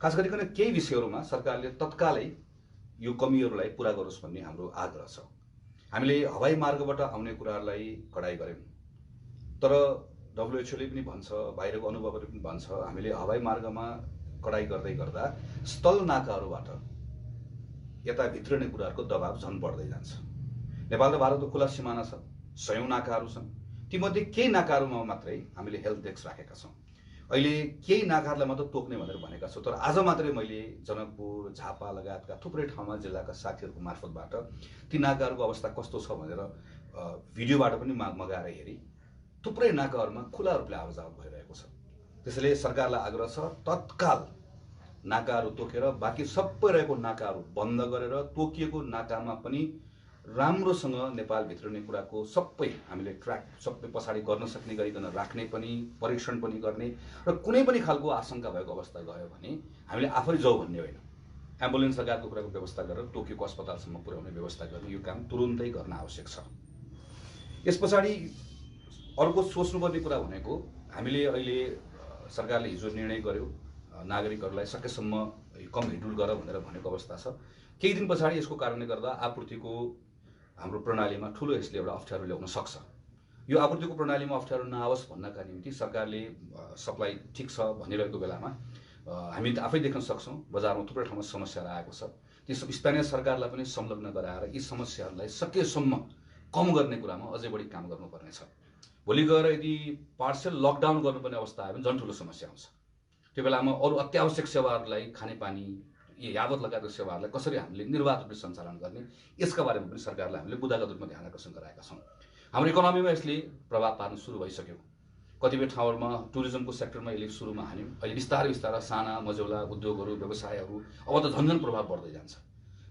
खास गरिकन केही विषयहरूमा सरकारले तत्कालै यो कमीहरूलाई पूरा गरोस् भन्ने हाम्रो आग्रह छ। हामीले हवाई मार्गबाट आउने कुराहरूलाई कडाई गर्यौं, तर डब्ल्युएचओले पनि भन्छ, बाहिरको अनुभवहरू पनि भन्छ, हामीले हवाई मार्गमा कडाई गर्दै गर्दा स्थल नाकाहरूबाट यता भित्रने कुराहरूको दबाव झन बढ्दै जान्छ। नेपाल र भारतको खुला सिमाना छ, सयौं नाकाहरू छन्। तीमध्ये केही नाकाहरूमा मात्रै हामीले हेल्थ डेस्क राखेका छौँ। अहिले केही नाकाहरूलाई मात्र तोक्ने भनेर भनेका छौँ, तर आज मात्रै मैले जनकपुर, झापा लगायतका थुप्रै ठाउँमा जिल्लाका साथीहरूको मार्फतबाट ती नाकाहरूको अवस्था कस्तो छ भनेर भिडियोबाट पनि मगाएर हेरेँ। थुप्रै नाकाहरूमा खुला रूपले आवाजावत भइरहेको छ। त्यसैले सरकारलाई आग्रह छ, तत्काल नाकाहरू तोकेर बाँकी सबै रहेको नाकाहरू बन्द गरेर तोकिएको नाकामा पनि राम्रोसँग नेपाल भित्रने कुराको सबै हामीले ट्र्याक सबै पछाडि गर्न सक्ने गरिकन राख्ने पनि, परीक्षण पनि गर्ने र कुनै पनि खालको आशंका भएको अवस्था गयो भने हामीले आफै जाऊ भन्ने होइन, एम्बुलेन्स लगायतको कुराको व्यवस्था गरेर तोकेको अस्पतालसम्म पुर्याउने व्यवस्था गर्ने यो काम तुरुन्तै गर्न आवश्यक छ। यस पछाडि अर्को सोच्नुपर्ने कुरा भनेको हामीले अहिले सरकारले हिजो निर्णय गर्यो नागरिकहरूलाई सकेसम्म कम हिँडुल गर भनेर भनेको अवस्था छ। केही दिन पछाडि यसको कारणले गर्दा आपूर्तिको हाम्रो प्रणालीमा ठुलो यसले एउटा अप्ठ्यारो ल्याउन सक्छ। यो आपूर्तिको प्रणालीमा अप्ठ्यारो नआओस् भन्नका निम्ति सरकारले सप्लाई ठिक छ भनिरहेको बेलामा हामी आफै देख्न सक्छौँ बजारमा थुप्रै ठाउँमा समस्याहरू आएको छ। त्यस स्थानीय सरकारलाई पनि संलग्न गराएर यी समस्याहरूलाई सकेसम्म कम गर्ने कुरामा अझै बढी काम गर्नुपर्नेछ। भोलि गएर यदि पार्सल लकडाउन गर्नुपर्ने अवस्था आयो भने झन् ठुलो समस्या आउँछ। त्यो बेलामा अरू अत्यावश्यक सेवाहरूलाई, खानेपानी यावत लगायतको सेवाहरूलाई कसरी हामीले निर्वाध रूपले सञ्चालन गर्ने, यसका बारेमा पनि सरकारलाई हामीले बुदागत रूपमा ध्यान आकर्षण गराएका छौँ। हाम्रो इकोनोमीमा यसले प्रभाव पार्न सुरु भइसक्यो। कतिपय ठाउँहरूमा टुरिज्मको सेक्टरमा यसले सुरुमा हान्यौँ, अहिले बिस्तारै बिस्तारै साना मझौला उद्योगहरू, व्यवसायहरू अब त झन्झन प्रभाव बढ्दै जान्छ।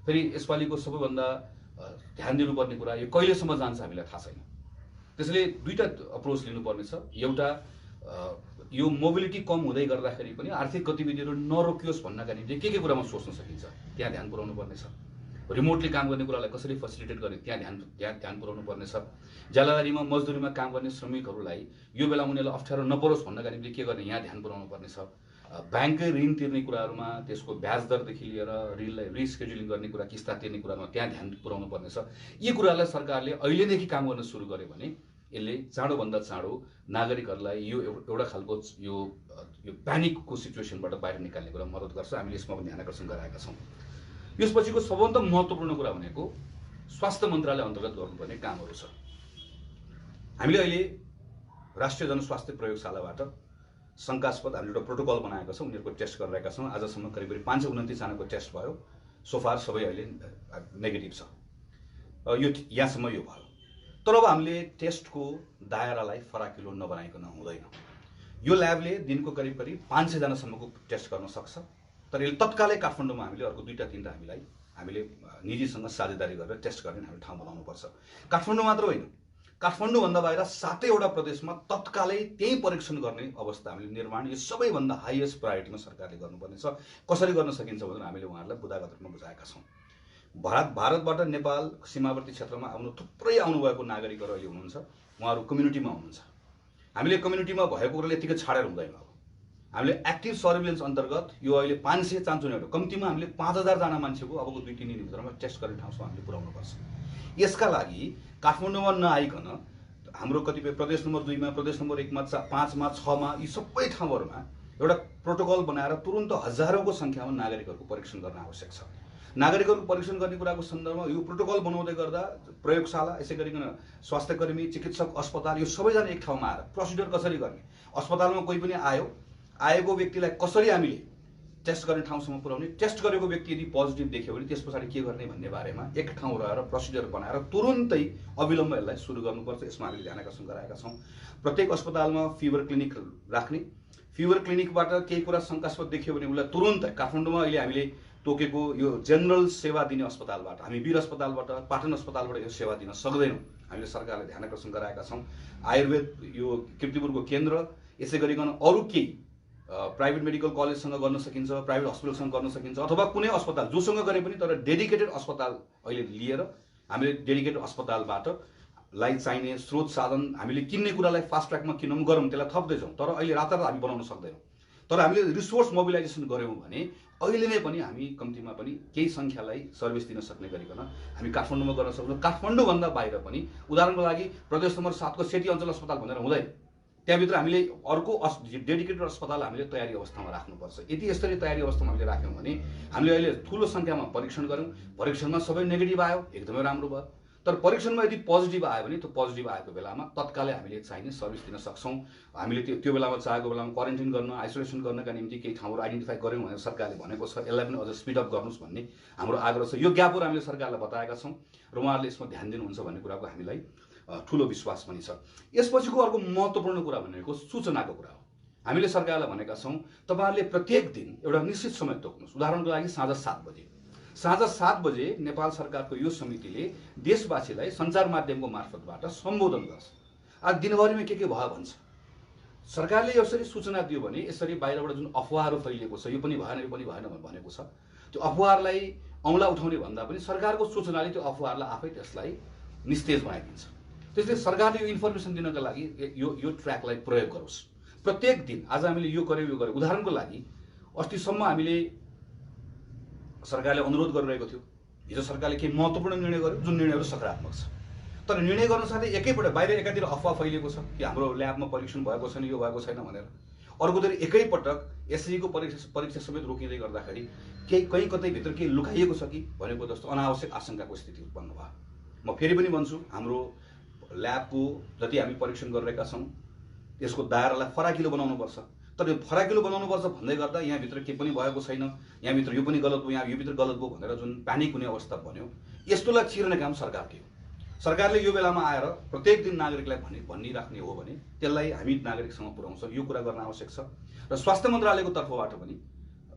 फेरि यसपालिको सबैभन्दा ध्यान दिनुपर्ने कुरा यो कहिलेसम्म जान्छ हामीलाई थाहा छैन। त्यसैले दुईटा अप्रोच लिनुपर्ने छ। एउटा यो मोबिलिटी कम हुँदै गर्दाखेरि पनि आर्थिक गतिविधिहरू नरोकियोस् भन्नका निम्ति के कुरामा सोच्न सकिन्छ त्यहाँ ध्यान पुर्याउनु पर्नेछ। रिमोटली काम गर्ने कुरालाई कसरी फेसिलिटेट गर्ने त्यहाँ ध्यान पुर्याउनु पर्नेछ। ज्यालादारीमा मजदुरीमा काम गर्ने श्रमिकहरूलाई यो बेला उनीहरूलाई अप्ठ्यारो नपरोस् भन्नका निम्ति के गर्ने यहाँ ध्यान पुर्याउनु पर्नेछ। ब्याङ्ककै ऋण तिर्ने कुराहरूमा त्यसको ब्याज दरदेखि लिएर ऋणलाई रिस्केड्युलिङ गर्ने कुरा, किस्ता तिर्ने कुरामा त्यहाँ ध्यान पुर्याउनु पर्नेछ। यी कुरालाई सरकारले अहिलेदेखि काम गर्न सुरु गर्यो भने यसले चाँडोभन्दा चाँडो नागरिकहरूलाई यो एउटा खालको यो प्यानिकको सिचुएसनबाट बाहिर निकाल्ने कुरा मद्दत गर्छ। हामीले यसमा पनि ध्यान आकर्षण गराएका छौँ। यसपछिको सबभन्दा महत्त्वपूर्ण कुरा भनेको स्वास्थ्य मन्त्रालय अन्तर्गत गर्नुपर्ने कामहरू छ। हामीले अहिले राष्ट्रिय जनस्वास्थ्य प्रयोगशालाबाट शङ्कास्पद हामीले एउटा प्रोटोकल बनाएका छौँ, उनीहरूको टेस्ट गरिरहेका छौँ। आजसम्म करिब 529 जनाको टेस्ट भयो। सोफार सबै अहिले नेगेटिभ छ। यो यहाँसम्म यो भयो। तर अब हामीले टेस्टको दायरालाई फराकिलो नबनाइकन हुँदैन। यो ल्याबले दिनको करिब 500 जनासम्मको टेस्ट गर्न सक्छ। तर यसले तत्कालै काठमाडौँमा हामीले अर्को 2-3टा हामीले निजीसँग साझेदारी गरेर टेस्ट गर्ने हामीले ठाउँ बनाउनुपर्छ। काठमाडौँ मात्र होइन, काठमाडौँभन्दा बाहिर 7वटा प्रदेशमा तत्कालै त्यही परीक्षण गर्ने अवस्था हामीले निर्माण यो सबैभन्दा हाइएस्ट प्रायोरिटीमा सरकारले गर्नुपर्नेछ। कसरी गर्न सकिन्छ भनेर हामीले उहाँहरूलाई बुदागत रूपमा बुझाएका छौँ। भारतबाट नेपाल सीमावर्ती क्षेत्रमा थुप्रै आउनुभएको नागरिकहरू अहिले हुनुहुन्छ। उहाँहरू कम्युनिटीमा हुनुहुन्छ। हामीले कम्युनिटीमा भएको कुराले यतिकै छाडेर हुँदैन। अब हामीले एक्टिभ सर्भिलेन्स अन्तर्गत यो अहिले 500 चान्चुने हो, कम्तीमा हामीले 5000 जना मान्छेको अबको 2-3 दिनभित्रमा टेस्ट गर्ने ठाउँसम्म हामीले पुर्याउनुपर्छ। यसका लागि काठमाडौँमा नआइकन हाम्रो कतिपय प्रदेश नम्बर 2 मा, प्रदेश नम्बर 1 मा, 5 मा, 6 मा यी सबै ठाउँहरूमा एउटा प्रोटोकल बनाएर तुरुन्त हजारौंको संख्यामा नागरिकहरूको परीक्षण गर्न आवश्यक छ। नागरिकहरूको परीक्षण गर्ने कुराको सन्दर्भमा यो प्रोटोकल बनाउँदै गर्दा प्रयोगशाला, यसै गरिकन स्वास्थ्यकर्मी, चिकित्सक, अस्पताल यो सबैजना एक ठाउँमा आएर प्रोसिडर कसरी गर्ने, अस्पतालमा कोही पनि आएको व्यक्तिलाई कसरी हामीले टेस्ट गर्ने ठाउँसम्म पुर्याउने, टेस्ट गरेको व्यक्ति यदि पोजिटिभ देख्यो भने त्यस पछाडि के गर्ने भन्ने बारेमा एक ठाउँ रहेर प्रोसिडर बनाएर तुरुन्तै अविलम्ब यसलाई सुरु गर्नुपर्छ। यसमा हामीले ध्यान आकर्षण गराएका छौँ। प्रत्येक अस्पतालमा फिभर क्लिनिक राख्ने, फिभर क्लिनिकबाट केही कुरा शङ्कास्पद देखियो भने उसलाई तुरुन्तै काठमाडौँमा अहिले हामीले तोकेको यो जनरल सेवा दिने अस्पतालबाट, हामी वीर अस्पतालबाट, पाटन अस्पतालबाट यो सेवा दिन सक्दैनौँ। हामीले सरकारले ध्यान आकर्षण गराएका छौँ। आयुर्वेद यो किर्तिपुरको केन्द्र, यसै गरिकन अरू केही प्राइभेट मेडिकल कलेजसँग गर्न सकिन्छ, प्राइभेट हस्पिटलसँग गर्न सकिन्छ, अथवा कुनै अस्पताल जोसँग गरे पनि तर डेडिकेटेड अस्पताल अहिले लिएर हामीले डेडिकेटेड अस्पतालबाट लाई चाहिने स्रोत साधन हामीले किन्ने कुरालाई फास्ट ट्र्याकमा किनौँ गरौँ, त्यसलाई थप्दैछौँ। तर अहिले रातारात हामी बनाउन सक्दैनौँ। तर हामीले रिसोर्स मोबिलाइजेसन गऱ्यौँ भने अहिले नै पनि हामी कम्तीमा पनि केही सङ्ख्यालाई सर्भिस दिन सक्ने गरिकन हामी काठमाडौँमा गर्न सक्छौँ। काठमाडौँभन्दा बाहिर पनि उदाहरणको लागि प्रदेश नम्बर 7 को सेती अञ्चल अस्पताल भनेर हुँदैन, त्यहाँभित्र हामीले अर्को डेडिकेटेड अस्पताल हामीले तयारी अवस्थामा राख्नुपर्छ। यदि यसरी तयारी अवस्थामा हामीले राख्यौँ भने हामीले अहिले ठुलो सङ्ख्यामा परीक्षण गऱ्यौँ, परीक्षणमा सबै नेगेटिभ आयो, एकदमै राम्रो भयो। तर परीक्षणमा यदि पोजिटिभ आयो भने त्यो पोजिटिभ आएको बेलामा तत्कालै हामीले चाहिने सर्भिस दिन सक्छौँ। हामीले त्यो बेलामा चाहेको बेलामा क्वारेन्टाइन गर्न, आइसोलेसन गर्नका निम्ति केही ठाउँहरू आइडेन्टिफाई गऱ्यौँ भनेर सरकारले भनेको छ। यसलाई पनि अझ स्पिड अप गर्नुहोस् भन्ने हाम्रो आग्रह छ। यो ग्यापहरू हामीले सरकारलाई बताएका छौँ र उहाँहरूले यसमा ध्यान दिनुहुन्छ भन्ने कुराको हामीलाई ठुलो विश्वास पनि छ। यसपछिको अर्को महत्त्वपूर्ण कुरा भनेको सूचनाको कुरा हो। हामीले सरकारलाई भनेका छौँ तपाईँहरूले प्रत्येक दिन एउटा निश्चित समय तोक्नुहोस्। उदाहरणको लागि साँझ 7 बजे नेपाल सरकारको यो समितिले देशवासीलाई सञ्चार माध्यमको मार्फतबाट सम्बोधन गर्छ। आज दिनभरिमा के भयो भन्छ। सरकारले यसरी सूचना दियो भने यसरी बाहिरबाट जुन अफवाहहरू फैलिएको छ, यो पनि भएन भनेको छ, त्यो अफवाहलाई औँला उठाउने भन्दा पनि सरकारको सूचनाले त्यो अफवाहलाई आफै त्यसलाई निस्तेज बनाइदिन्छ। त्यसले सरकारले यो इन्फर्मेसन दिनका लागि यो ट्र्याकलाई प्रयोग गरोस्। प्रत्येक दिन आज हामीले यो गर्यौँ। उदाहरणको लागि अस्तिसम्म हामीले सरकारले अनुरोध गरिरहेको थियो। हिजो सरकारले केही महत्त्वपूर्ण निर्णय गर्यो जुन निर्णयहरू सकारात्मक छ। तर निर्णय गर्न साथै एकैपल्ट बाहिर एकातिर अफवाह फैलिएको छ कि हाम्रो ल्याबमा परीक्षण भएको छैन, यो भएको छैन भनेर। अर्कोतिर एकैपटक एसएससीको परीक्षा समेत रोकिँदै गर्दाखेरि कहीँ कतै भित्र केही लुकाइएको छ कि भनेको जस्तो अनावश्यक आशंकाको स्थिति उत्पन्न भयो। म फेरि पनि भन्छु, हाम्रो ल्याबको जति हामी परीक्षण गरिरहेका छौँ त्यसको दायरालाई फराकिलो बनाउनुपर्छ। तर यो फराकिलो बनाउनुपर्छ भन्दै गर्दा यहाँभित्र केही पनि भएको छैन, यहाँभित्र यो पनि गलत भयो, योभित्र गलत भयो भनेर जुन प्यानिक हुने अवस्था बन्यो, यस्तोलाई चिर्ने काम सरकारकै हो। सरकारले यो बेलामा आएर प्रत्येक दिन नागरिकलाई भनिराख्ने हो भने त्यसलाई हामी नागरिकसँग पुर्याउँछौँ। यो कुरा गर्न आवश्यक छ। र स्वास्थ्य मन्त्रालयको तर्फबाट पनि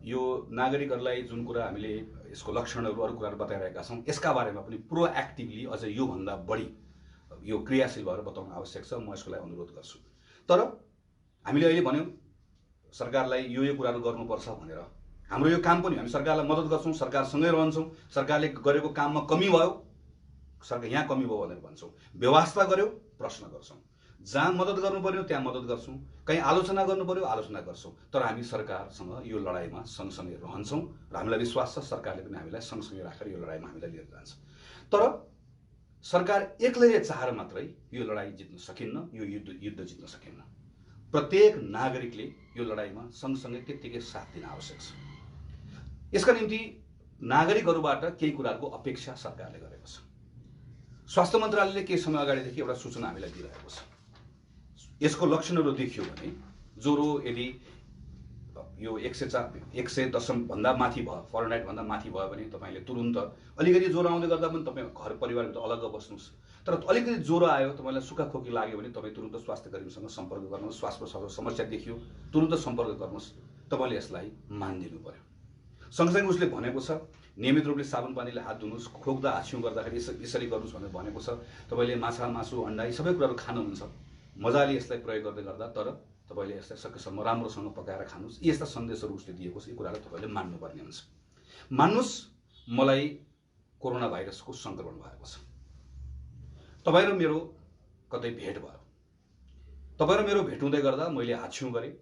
यो नागरिकहरूलाई जुन कुरा हामीले यसको लक्षणहरू अरू कुराहरू बताइरहेका छौँ यसका बारेमा पनि प्रोएक्टिभली अझ योभन्दा बढी यो क्रियाशील भएर बताउन आवश्यक छ। म यसको लागि अनुरोध गर्छु। तर हामीले अहिले भन्यौँ सरकारलाई यो कुराहरू गर्नुपर्छ भनेर। हाम्रो यो काम पनि हामी सरकारलाई मद्दत गर्छौँ, सरकारसँगै रहन्छौँ। सरकारले गरेको काममा कमी भयो, सरकार यहाँ कमी भयो भनेर भन्छौँ। व्यवस्था गर्यो, प्रश्न गर्छौँ। जहाँ मद्दत गर्नु पर्यो त्यहाँ मद्दत गर्छौँ, कहीँ आलोचना गर्नु पर्यो आलोचना गर्छौँ। तर हामी सरकारसँग यो लडाइँमा सँगसँगै रहन्छौँ र हामीलाई विश्वास छ सरकारले पनि हामीलाई सँगसँगै राखेर यो लडाइँमा हामीलाई लिएर जान्छ। तर सरकार एक्लैले चाहेर मात्रै यो लडाइँ जित्न सकिन्न, यो युद्ध जित्न सकिन्न। प्रत्येक नागरिकले यो लडाइँमा सँगसँगै त्यत्तिकै साथ दिन आवश्यक छ। यसका निम्ति नागरिकहरूबाट केही कुराको अपेक्षा सरकारले गरेको छ। स्वास्थ्य मन्त्रालयले केही समय अगाडिदेखि एउटा सूचना हामीलाई दिइरहेको छ। यसको लक्षणहरू देखियो भने ज्वरो यदि यो 110 भन्दा माथि भयो, फरेनहाइट भन्दा माथि भयो भने तपाईँले तुरुन्त अलिकति ज्वरो आउँदै गर्दा पनि तपाईँ घर परिवारभित्र अलग्ग बस्नुहोस्। तर अलिकति ज्वरो आयो, तपाईँलाई सुक्खा खोकी लाग्यो भने तपाईँ तुरुन्त स्वास्थ्य कर्मीसँग सम्पर्क गर्नुहोस्। श्वास प्रश्वासको समस्या देखियो तुरुन्त सम्पर्क गर्नुहोस्। तपाईँले यसलाई मान दिनु पर्यो। सँगसँगै उसले भनेको छ नियमित रूपले साबुन पानीले हात धुनुहोस्, खोक्दा हाछ्यौँ गर्दाखेरि यसरी गर्नुहोस् भनेर भनेको छ। तपाईँले माछा मासु अन्डा यी सबै कुराहरू खानुहुन्छ, मजाले यसलाई प्रयोग गर्दै गर्दा तर तपाईँले यसलाई सकेसम्म राम्रोसँग पकाएर खानुहोस्। यस्ता सन्देशहरू उसले दिएको छ। यी कुराहरू तपाईँले मान्नुपर्ने हुन्छ। मान्नुहोस्, मलाई कोरोना भाइरसको सङ्क्रमण भएको छ। तपाईँ र मेरो कतै भेट भयो, तपाईँ र मेरो भेट हुँदै गर्दा मैले हाछ्यौँ गरेँ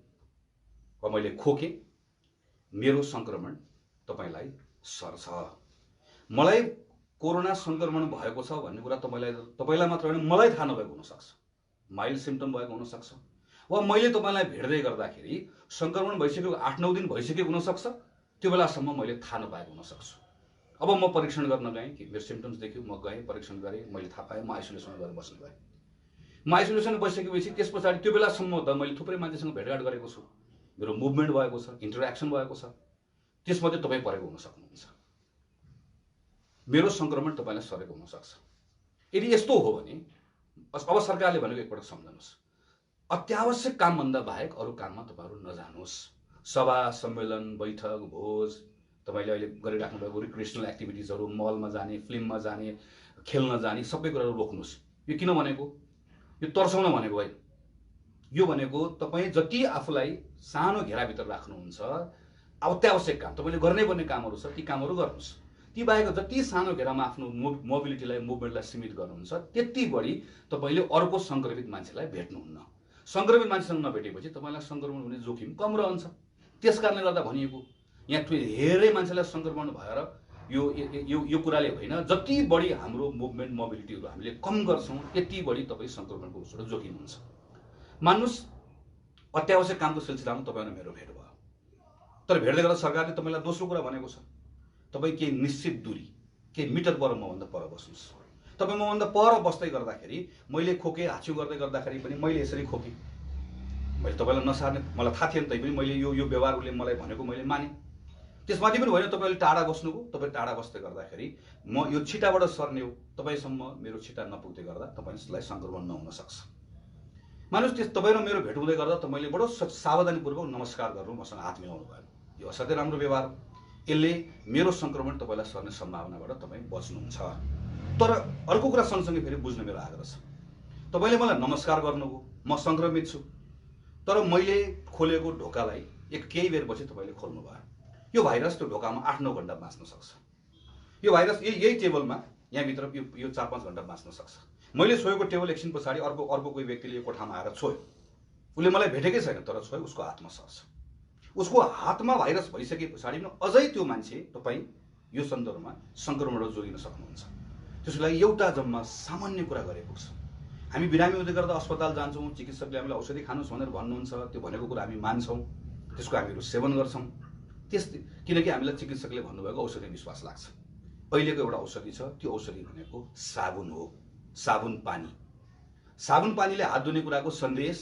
वा मैले खोकेँ, मेरो सङ्क्रमण तपाईँलाई सर्छ। मलाई कोरोना सङ्क्रमण भएको छ भन्ने कुरा तपाईँलाई मात्र होइन मलाई थाहा नभएको हुनसक्छ। माइल्ड सिम्पटम भएको हुनसक्छ वा मैले तपाईँलाई भेट्दै गर्दाखेरि सङ्क्रमण भइसकेको 8-9 दिन भइसकेको हुनसक्छ। त्यो बेलासम्म मैले थाहा नपाएको हुनसक्छु। अब म परीक्षण गर्न गएँ कि मेरो सिम्पटम्स देख्यो, म गएँ परीक्षण गरेँ, मैले थाहा पाएँ, म आइसोलेसन गरेर बस्नु भएँ। म आइसोलेसन बसिसकेपछि त्यस पछाडि त्यो बेलासम्म त मैले थुप्रै मान्छेसँग भेटघाट गरेको छु, मेरो मुभमेन्ट भएको छ, इन्टरेक्सन भएको छ, त्यसमध्ये तपाईँ परेको हुन सक्नुहुन्छ। मेरो सङ्क्रमण तपाईँलाई सरेको हुनसक्छ। यदि यस्तो हो भने अब सरकारले भनेको एकपटक सम्झनुहोस्, अत्यावश्यक कामभन्दा बाहेक अरू काममा तपाईँहरू नजानुहोस्। सभा सम्मेलन बैठक भोज तपाईँले अहिले गरिराख्नु भएको रिक्रिएसनल एक्टिभिटिजहरू, मलमा जाने, फिल्ममा जाने, खेल्न जाने सबै कुराहरू रोक्नुहोस्। यो किन भनेको? यो तर्साउन भनेको होइन। यो भनेको तपाईँ जति आफूलाई सानो घेराभित्र राख्नुहुन्छ, अत्यावश्यक काम तपाईँले गर्नै पर्ने कामहरू छ, ती कामहरू गर्नुहोस्। ती बाहेक जति सानो घेरामा आफ्नो मोबिलिटीलाई, मुभमेन्टलाई सीमित गर्नुहुन्छ त्यति बढी तपाईँले अर्को सङ्क्रमित मान्छेलाई भेट्नुहुन्न। सङ्क्रमित मान्छेसँग नभेटेपछि तपाईँलाई सङ्क्रमण हुने जोखिम कम रहन्छ। त्यस कारणले गर्दा भनिएको यहाँ धेरै मान्छेलाई सङ्क्रमण भएर यो कुराले होइन, जति बढी हाम्रो मुभमेन्ट मोबिलिटीहरू हामीले कम गर्छौँ त्यति बढी तपाईँ सङ्क्रमणको उसबाट जोखिम हुन्छ। मान्नुहोस् अत्यावश्यक कामको सिलसिलामा तपाईँहरू मेरो भेट भयो, तर भेट्दै गर्दा सरकारले तपाईँलाई दोस्रो कुरा भनेको छ, तपाईँ केही निश्चित दूरी केही मिटर पर मभन्दा पर बस्नुहोस्। तपाईँ मभन्दा पर बस्दै गर्दाखेरि मैले खोकेँ, हाछ्यु गर्दै गर्दाखेरि पनि मैले यसरी खोकेँ, मैले तपाईँलाई नसार्ने मलाई थाहा थिएन, तैपनि मैले यो व्यवहार उसले मलाई भनेको मैले माने। त्यसमाथि पनि होइन, तपाईँले टाढा बस्नुभयो, तपाईँ टाढा बस्दै गर्दाखेरि म यो छिटाबाट सर्ने हो, तपाईँसम्म मेरो छिटा नपुग्दै गर्दा तपाईँलाई सङ्क्रमण नहुन सक्छ। मानुस् त्यस तपाईँ र मेरो भेट हुँदै गर्दा तपाईँले बडो सावधानीपूर्वक नमस्कार गर्नु, मसँग हात मिलाउनु भयो, यो असाध्यै राम्रो व्यवहार। यसले मेरो सङ्क्रमण तपाईँलाई सर्ने सम्भावनाबाट तपाईँ बच्नुहुन्छ। तर अर्को कुरा सँगसँगै फेरि बुझ्न मेरो आग्रह छ, तपाईँले मलाई नमस्कार गर्नुभयो, म सङ्क्रमित छु, तर मैले खोलेको ढोकालाई केही बेरपछि तपाईँले खोल्नु भयो। यो भाइरस त्यो ढोकामा 8-9 घन्टा बाँच्न सक्छ। यो भाइरस यही टेबलमा यहाँभित्र यो 4-5 घन्टा बाँच्न सक्छ। मैले छोएको टेबल एकछिन पछाडि अर्को कोही व्यक्तिले यो कोठामा आएर छोयो, उसले मलाई भेटेकै छैन तर छोयो, उसको हातमा सर्छ। उसको हातमा भाइरस भइसके पछाडि पनि अझै त्यो मान्छे तपाईँ यो सन्दर्भमा सङ्क्रमणबाट जोगिन सक्नुहुन्छ। त्यसको लागि एउटा जम्मा सामान्य कुरा गरे पुग्छ। हामी बिरामी हुँदै गर्दा अस्पताल जान्छौँ, चिकित्सकले हामीलाई औषधि खानुहोस् भनेर भन्नुहुन्छ, त्यो भनेको कुरा हामी मान्छौँ, त्यसको हामीहरू सेवन गर्छौँ, किनकि हामीलाई चिकित्सकले भन्नुभएको औषधि विश्वास लाग्छ। अहिलेको एउटा औषधि छ, त्यो औषधि भनेको साबुन हो, साबुन पानी। साबुन पानीले हात धुने कुराको सन्देश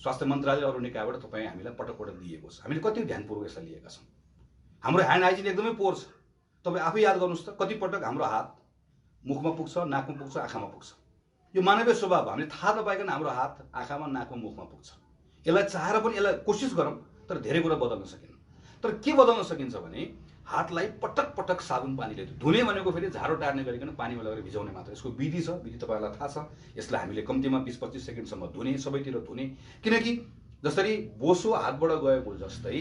स्वास्थ्य मन्त्रालय अरू निकायबाट तपाईँ हामीलाई पटक पटक दिएको छ। हामीले कति ध्यानपूर्वक यसलाई लिएका छौँ। हाम्रो ह्यान्ड हाइजिन एकदमै पोर छ। तपाईँ आफै याद गर्नुहोस् त, कति पटक हाम्रो हात मुखमा पुग्छ, नाकमा पुग्छ, आँखामा पुग्छ। यो मानवीय स्वभाव, हामीले थाहा नपाइकन हाम्रो हात आँखामा, नाकमा, मुखमा पुग्छ। यसलाई चाहेर पनि यसलाई कोसिस गरौँ, तर धेरै कुरा बदल्न सकिन्न। तर के बदल्न सकिन्छ भने हातलाई पटक पटक साबुन पानीले धुने भनेको फेरि झाडो टार्ने गरिकन पानीमा लगेर भिजाउने मात्र। यसको विधि छ, विधि तपाईँहरूलाई थाहा छ। यसलाई हामीले कम्तीमा 20-25 सेकेन्डसम्म धुने, सबैतिर धुने, किनकि जसरी बोसो हातबाट गएको जस्तै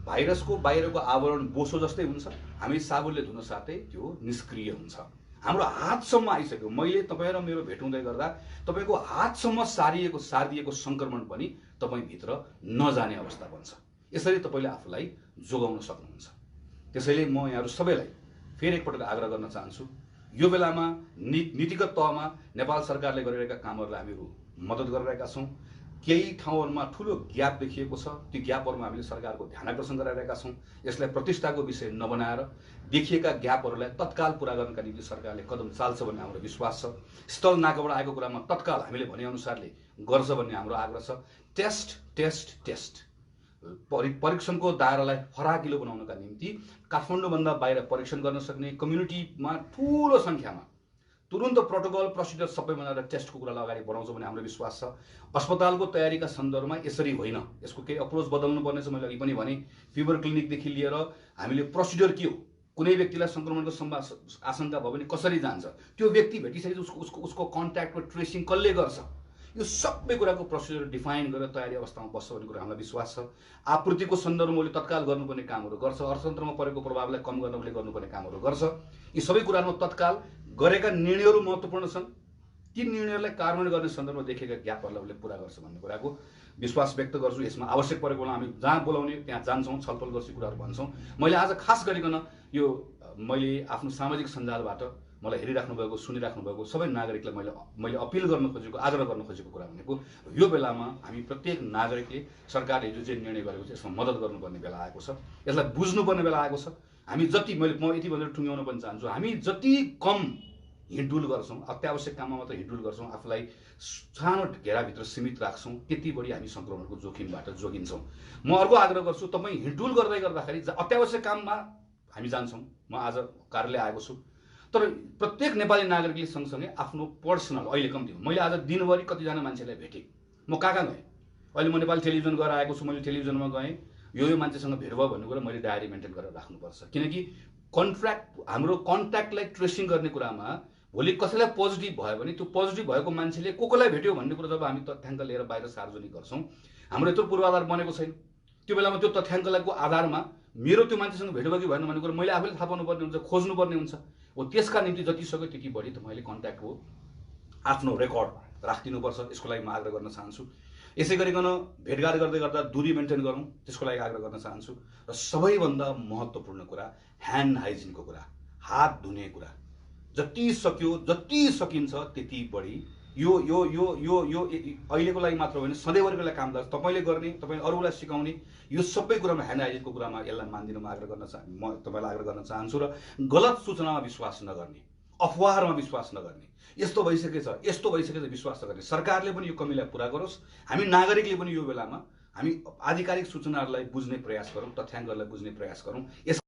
भाइरसको बाहिरको आवरण बोसो जस्तै हुन्छ, हामी साबुनले धुन साथै त्यो निष्क्रिय हुन्छ। हाम्रो हातसम्म आइसक्यो, मैले तपाईँ र मेरो भेट हुँदै गर्दा तपाईँको हातसम्म सारिदिएको सङ्क्रमण पनि तपाईँभित्र नजाने अवस्था बन्छ। यसरी तपाईँले आफूलाई जोगाउन सक्नुहुन्छ। त्यसैले म यहाँहरू सबैलाई फेरि एकपटक आग्रह गर्न चाहन्छु, यो बेलामा नीतिगत तहमा नेपाल सरकारले गरिरहेका कामहरूलाई हामीहरू मद्दत गरिरहेका छौँ। केही ठाउँहरूमा ठुलो ग्याप देखिएको छ, त्यो ग्यापहरूमा हामीले सरकारको ध्यान आकर्षण गराइरहेका छौँ। यसलाई प्रतिष्ठाको विषय नबनाएर देखिएका ग्यापहरूलाई तत्काल पुरा गर्नका निम्ति सरकारले कदम चाल्छ भन्ने हाम्रो विश्वास छ। स्थल नाकाबाट आएको कुरामा तत्काल हामीले भनेअनुसारले गर्छ भन्ने हाम्रो आग्रह छ। टेस्ट टेस्ट टेस्ट परीक्षणको दायरालाई फराकिलो बनाउनका निम्ति काठमाडौँभन्दा बाहिर परीक्षण गर्न सक्ने, कम्युनिटीमा ठुलो सङ्ख्यामा तुरुन्त प्रोटोकल प्रोसिडर सबै बनाएर टेस्टको कुरालाई अगाडि बढाउँछ भन्ने हाम्रो विश्वास छ। अस्पतालको तयारीका सन्दर्भमा यसरी होइन, यसको केही अप्रोच बदल्नु पर्नेछ। मैले अघि पनि भने फिभर क्लिनिकदेखि लिएर हामीले प्रोसिडर के हो, कुनै व्यक्तिलाई सङ्क्रमणको आशंका भयो भने कसरी जान्छ, त्यो व्यक्ति भेटिसकेपछि उसको कन्ट्याक्टको ट्रेसिङ कसले गर्छ, यो सबै कुराको प्रोसिजर डिफाइन गरेर तयारी अवस्थामा बस्छ भन्ने कुरा हामीलाई विश्वास छ। आपूर्तिको सन्दर्भमा उसले तत्काल गर्नुपर्ने कामहरू गर्छ, अर्थतन्त्रमा परेको प्रभावलाई कम गर्न उसले गर्नुपर्ने कामहरू गर्छ। यी सबै कुराहरूमा तत्काल गरेका निर्णयहरू महत्त्वपूर्ण छन्। ती निर्णयहरूलाई कार्यान्वयन गर्ने सन्दर्भमा देखेका ग्यापहरूलाई उसले पुरा गर्छ भन्ने कुराको विश्वास व्यक्त गर्छु। यसमा आवश्यक परेको बेला हामी जहाँ बोलाउने त्यहाँ जान्छौँ, छलफल गर्छु, कुराहरू भन्छौँ। मैले आज खास गरिकन यो मैले आफ्नो सामाजिक सञ्जालबाट मलाई हेरिराख्नु भएको, सुनिराख्नु भएको सबै नागरिकलाई मैले अपिल गर्न खोजेको, आग्रह गर्न खोजेको कुरा भनेको यो बेलामा हामी प्रत्येक नागरिकले सरकारले जो चाहिँ निर्णय गरेको छ यसमा मद्दत गर्नुपर्ने बेला आएको छ, यसलाई बुझ्नुपर्ने बेला आएको छ। हामी जति म यति भनेर टुङ्ग्याउन पनि चाहन्छु, हामी जति कम हिँडडुल गर्छौँ, अत्यावश्यक काममा मात्र हिँडडुल गर्छौँ, आफूलाई सानो घेराभित्र सीमित राख्छौँ, त्यति बढी हामी सङ्क्रमणको जोखिमबाट जोगिन्छौँ। म अर्को आग्रह गर्छु, तपाईँ हिँडडुल गर्दै गर्दाखेरि अत्यावश्यक काममा हामी जान्छौँ। म आज कार्यालय आएको छु, तर प्रत्येक नेपाली नागरिकले सँगसँगै आफ्नो पर्सनल अहिले कम्ती हो, मैले आज दिनभरि कतिजना मान्छेलाई भेटेँ, म कहाँ गएँ, अहिले म नेपाली टेलिभिजन गएर आएको छु, मैले टेलिभिजनमा गएँ, यो मान्छेसँग भेट भयो भन्ने कुरा मैले डायरी मेन्टेन गरेर राख्नुपर्छ। किनकि हाम्रो कन्ट्याक्टलाई ट्रेसिङ गर्ने कुरामा भोलि कसैलाई पोजिटिभ भयो भने त्यो पोजिटिभ भएको मान्छेले कसलाई भेट्यो भन्ने कुरा जब हामी तथ्याङ्क लिएर बाहिर सार्वजनिक गर्छौँ, हाम्रो यत्रो पूर्वाधार बनेको छैन। त्यो बेलामा त्यो तथ्याङ्कको आधारमा मेरो त्यो मान्छेसँग भेट भयो कि भएन भन्ने कुरा मैले आफैले थाहा पाउनुपर्ने हुन्छ, खोज्नुपर्ने हुन्छ। हो त्यसका निम्ति जति सक्यो त्यति बढी तपाईँले कन्ट्याक्टको आफ्नो रेकर्ड राखिदिनुपर्छ। यसको लागि म आग्रह गर्न चाहन्छु। यसै गरिकन भेटघाट गर्दै गर्दा दूरी मेन्टेन गरौँ, त्यसको लागि आग्रह गर्न चाहन्छु। र सबैभन्दा महत्त्वपूर्ण कुरा ह्यान्ड हाइजिनको कुरा, हात धुने कुरा, जति सक्यो जति सकिन्छ त्यति बढी यो यो यो यो यो अहिलेको लागि मात्र होइन, सधैँभरिको लागि काम लाग्छ। तपाईँले गर्ने, तपाईँ अरूलाई सिकाउने, यो सबै कुरामा ह्यान्ड हाइजिनको कुरामा यसलाई मान्दिन म तपाईँलाई आग्रह गर्न चाहन्छु। र गलत सूचनामा विश्वास नगर्ने, अफवाहमा विश्वास नगर्ने, यस्तो भइसकेछ विश्वास नगर्ने। सरकारले पनि यो कमीलाई पुरा गरोस्, हामी नागरिकले पनि यो बेलामा हामी आधिकारिक सूचनाहरूलाई बुझ्ने प्रयास गरौँ, तथ्याङ्कहरूलाई बुझ्ने प्रयास गरौँ।